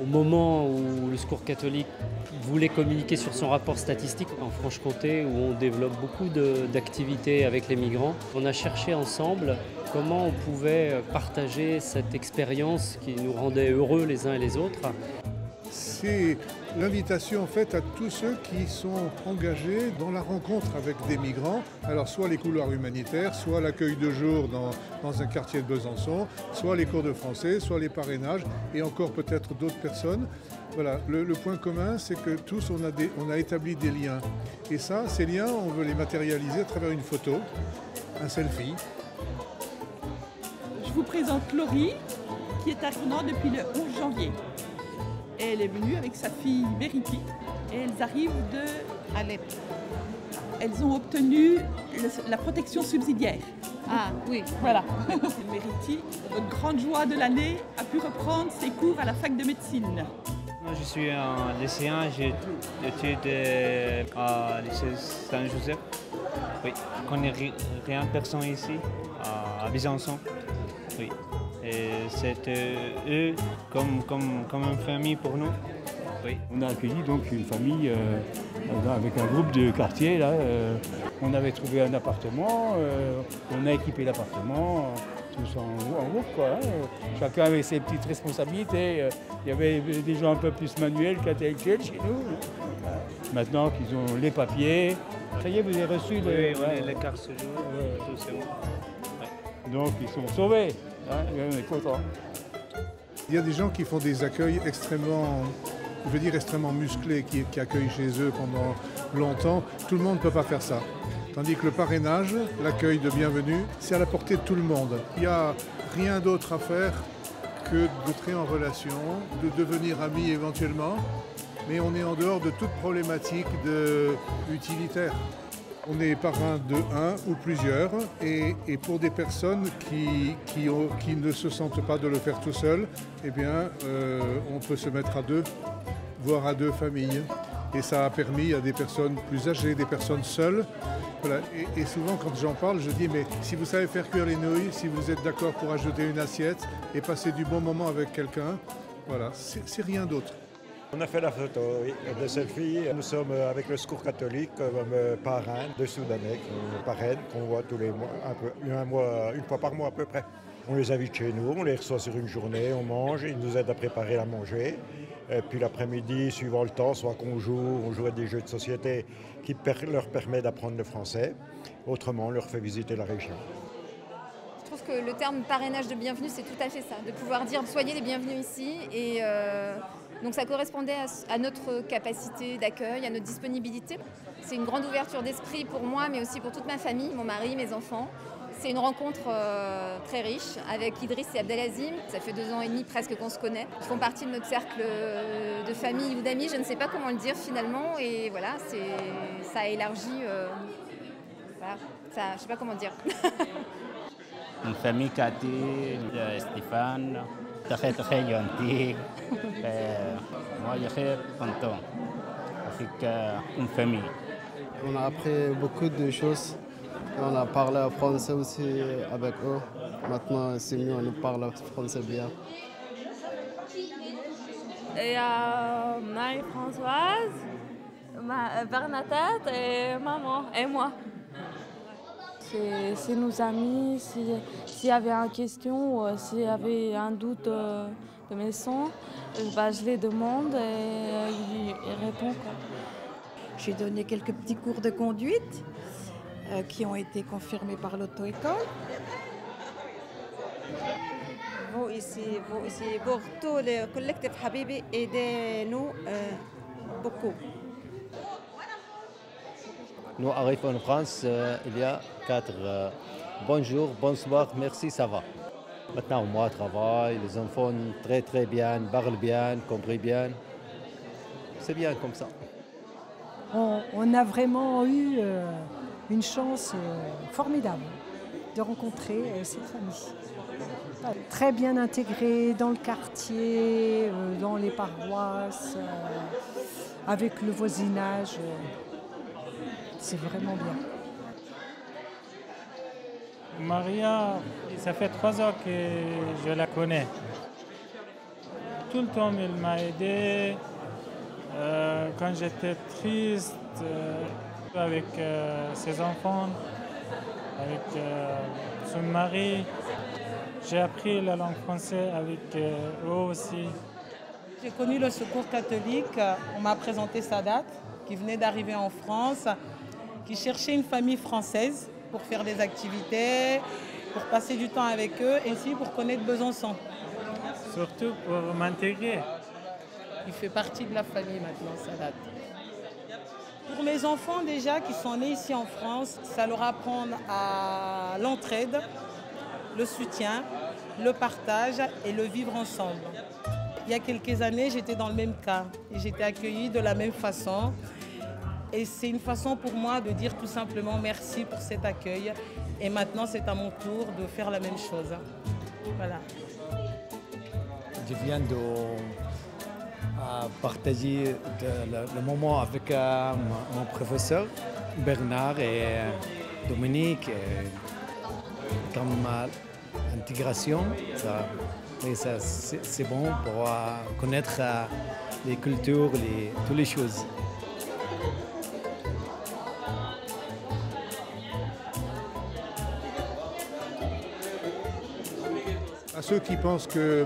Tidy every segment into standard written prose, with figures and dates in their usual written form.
Au moment où le Secours catholique voulait communiquer sur son rapport statistique en Franche-Comté, où on développe beaucoup d'activités avec les migrants, on a cherché ensemble comment on pouvait partager cette expérience qui nous rendait heureux les uns et les autres. C'est l'invitation en fait à tous ceux qui sont engagés dans la rencontre avec des migrants. Alors soit les couloirs humanitaires, soit l'accueil de jour dans un quartier de Besançon, soit les cours de français, soit les parrainages et encore peut-être d'autres personnes. Voilà, le point commun, c'est que tous on a établi des liens. Et ça, ces liens, on veut les matérialiser à travers une photo, un selfie. Je vous présente Laurie, qui est apprenante depuis le 11 janvier. Elle est venue avec sa fille Verity et elles arrivent de Alep. Elles ont obtenu la protection subsidiaire. Ah oui. Voilà. Verity, notre grande joie de l'année, a pu reprendre ses cours à la fac de médecine. Moi, je suis un lycéen, j'ai étudié à lycée Saint-Joseph. Oui, je connais rien de personne ici, à Besançon. Oui. Et c'était eux comme une famille pour nous. Oui. On a accueilli donc une famille avec un groupe de quartier. Là, on avait trouvé un appartement, on a équipé l'appartement, tous en groupe, quoi. Hein. Chacun avait ses petites responsabilités. Il y avait des gens un peu plus manuels qu'intellectuels chez nous. Maintenant qu'ils ont les papiers, ça y est, vous avez reçu les cartes séjour, tout c'est bon. Ouais. Donc ils sont sauvés. Hein, on est contents. Il y a des gens qui font des accueils extrêmement musclés, qui accueillent chez eux pendant longtemps. Tout le monde ne peut pas faire ça. Tandis que le parrainage, l'accueil de bienvenue, c'est à la portée de tout le monde. Il n'y a rien d'autre à faire que d'entrer en relation, de devenir amis éventuellement, mais on est en dehors de toute problématique utilitaire. On est parrain de un ou plusieurs et pour des personnes qui ne se sentent pas de le faire tout seul, eh bien, on peut se mettre à deux, voire à deux familles. Et ça a permis à des personnes plus âgées, des personnes seules. Voilà. Et souvent, quand j'en parle, je dis, mais si vous savez faire cuire les nouilles, si vous êtes d'accord pour ajouter une assiette et passer du bon moment avec quelqu'un, voilà, c'est rien d'autre. On a fait la photo, oui, de selfie. Nous sommes avec le Secours catholique comme parrain de Soudanais, parrain qu'on voit tous les mois, une fois par mois à peu près. On les invite chez nous, on les reçoit sur une journée, on mange, ils nous aident à préparer à manger. Et puis l'après-midi, suivant le temps, soit qu'on joue, on joue à des jeux de société qui leur permettent d'apprendre le français. Autrement, on leur fait visiter la région. Je trouve que le terme parrainage de bienvenue, c'est tout à fait ça, de pouvoir dire soyez les bienvenus ici. Et donc ça correspondait à notre capacité d'accueil, à notre disponibilité. C'est une grande ouverture d'esprit pour moi, mais aussi pour toute ma famille, mon mari, mes enfants. C'est une rencontre très riche avec Idriss et Abdelazim. Ça fait 2 ans et demi presque qu'on se connaît. Ils font partie de notre cercle de famille ou d'amis, je ne sais pas comment le dire finalement. Et voilà, ça a élargi. Voilà, ça, je ne sais pas comment dire. Une famille Cathy, Stéphane, très très gentil. Moi, je suis content avec une famille. On a appris beaucoup de choses. On a parlé français aussi avec eux. Maintenant, c'est mieux, on nous parle français bien. Il y a Marie-Françoise, Bernadette et maman et moi. C'est nos amis. S'il y avait une question ou s'il y avait un doute de mes sons, je les demande et ils répondent. J'ai donné quelques petits cours de conduite qui ont été confirmés par l'auto-école. Vous ici pour tout le collectif Habibi, aidez-nous beaucoup. Nous arrivons en France il y a 4 bonjour, bonsoir, merci, ça va. Maintenant, moi, travaille, les enfants très très bien, parlent bien, comprennent bien. C'est bien comme ça. On a vraiment eu une chance formidable de rencontrer cette famille. Très bien intégrée dans le quartier, dans les paroisses, avec le voisinage. C'est vraiment bien. Maria, ça fait 3 ans que je la connais. Tout le temps, il m'a aidé. Quand j'étais triste, avec ses enfants, avec son mari. J'ai appris la langue française avec eux aussi. J'ai connu le Secours catholique. On m'a présenté Sadat, qui venait d'arriver en France, qui cherchait une famille française pour faire des activités, pour passer du temps avec eux et aussi pour connaître Besançon. Surtout pour m'intégrer. Il fait partie de la famille maintenant, Sadat. Pour mes enfants déjà qui sont nés ici en France, ça leur apprend à l'entraide, le soutien, le partage et le vivre ensemble. Il y a quelques années, j'étais dans le même cas et j'étais accueillie de la même façon. Et c'est une façon pour moi de dire tout simplement merci pour cet accueil. Et maintenant, c'est à mon tour de faire la même chose. Voilà. Je viens de partager le moment avec mon professeur Bernard et Dominique. Comme intégration, c'est bon pour connaître les cultures, toutes les choses. À ceux qui pensent que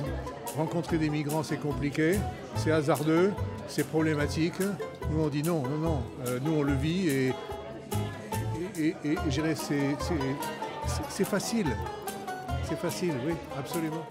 rencontrer des migrants c'est compliqué, c'est hasardeux, c'est problématique, nous on dit non, nous on le vit et je dirais c'est facile. C'est facile, oui, absolument.